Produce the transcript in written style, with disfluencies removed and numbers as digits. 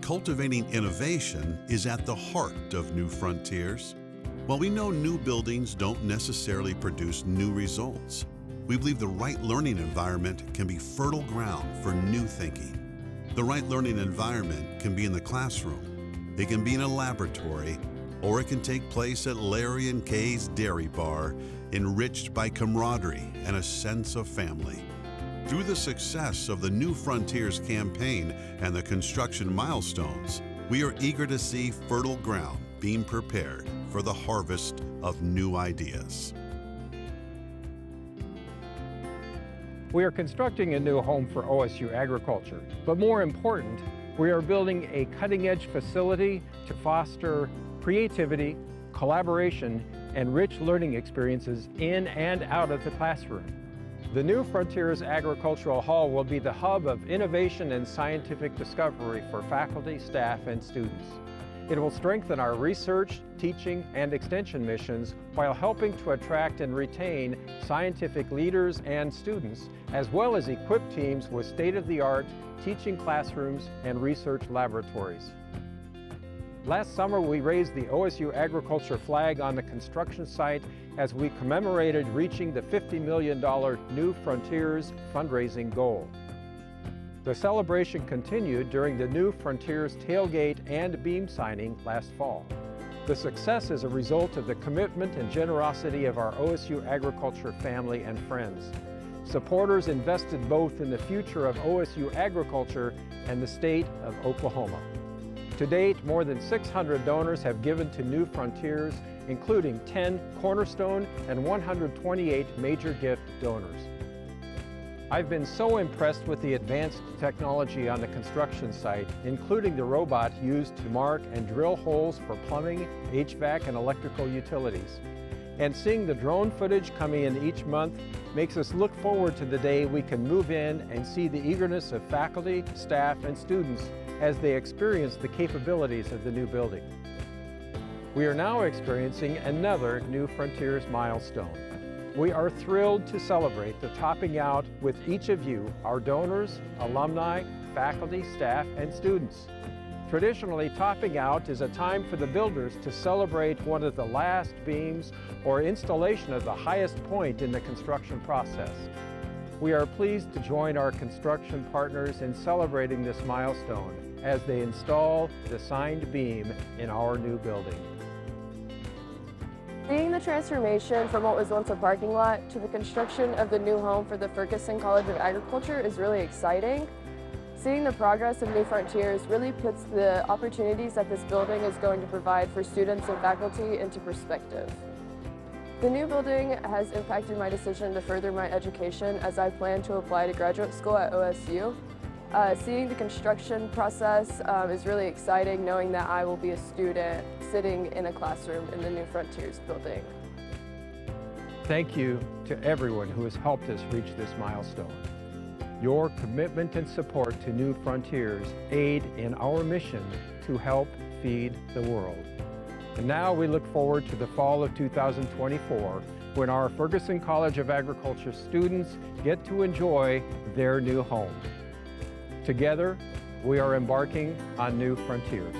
cultivating innovation is at the heart of New Frontiers. While we know new buildings don't necessarily produce new results, we believe the right learning environment can be fertile ground for new thinking. The right learning environment can be in the classroom, it can be in a laboratory, or it can take place at Larry and Kay's Dairy Bar, enriched by camaraderie and a sense of family. Through the success of the New Frontiers campaign and the construction milestones, we are eager to see fertile ground being prepared for the harvest of new ideas. We are constructing a new home for OSU Agriculture, but more important, we are building a cutting-edge facility to foster creativity, collaboration, and rich learning experiences in and out of the classroom. The New Frontiers Agricultural Hall will be the hub of innovation and scientific discovery for faculty, staff, and students. It will strengthen our research, teaching, and extension missions while helping to attract and retain scientific leaders and students, as well as equip teams with state-of-the-art teaching classrooms and research laboratories. Last summer, we raised the OSU Agriculture flag on the construction site as we commemorated reaching the $50 million New Frontiers fundraising goal. The celebration continued during the New Frontiers tailgate and beam signing last fall. The success is a result of the commitment and generosity of our OSU Agriculture family and friends. Supporters invested both in the future of OSU Agriculture and the state of Oklahoma. To date, more than 600 donors have given to New Frontiers, including 10 Cornerstone and 128 major gift donors. I've been so impressed with the advanced technology on the construction site, including the robot used to mark and drill holes for plumbing, HVAC, and electrical utilities. And seeing the drone footage coming in each month makes us look forward to the day we can move in and see the eagerness of faculty, staff, and students as they experience the capabilities of the new building. We are now experiencing another New Frontiers milestone. We are thrilled to celebrate the topping out with each of you, our donors, alumni, faculty, staff, and students. Traditionally, topping out is a time for the builders to celebrate one of the last beams or installation of the highest point in the construction process. We are pleased to join our construction partners in celebrating this milestone as they install the signed beam in our new building. Seeing the transformation from what was once a parking lot to the construction of the new home for the Ferguson College of Agriculture is really exciting. Seeing the progress of New Frontiers really puts the opportunities that this building is going to provide for students and faculty into perspective. The new building has impacted my decision to further my education as I plan to apply to graduate school at OSU. Seeing the construction process is really exciting, knowing that I will be a student sitting in a classroom in the New Frontiers building. Thank you to everyone who has helped us reach this milestone. Your commitment and support to New Frontiers aid in our mission to help feed the world. And now we look forward to the fall of 2024 when our Ferguson College of Agriculture students get to enjoy their new home. Together, we are embarking on New Frontiers.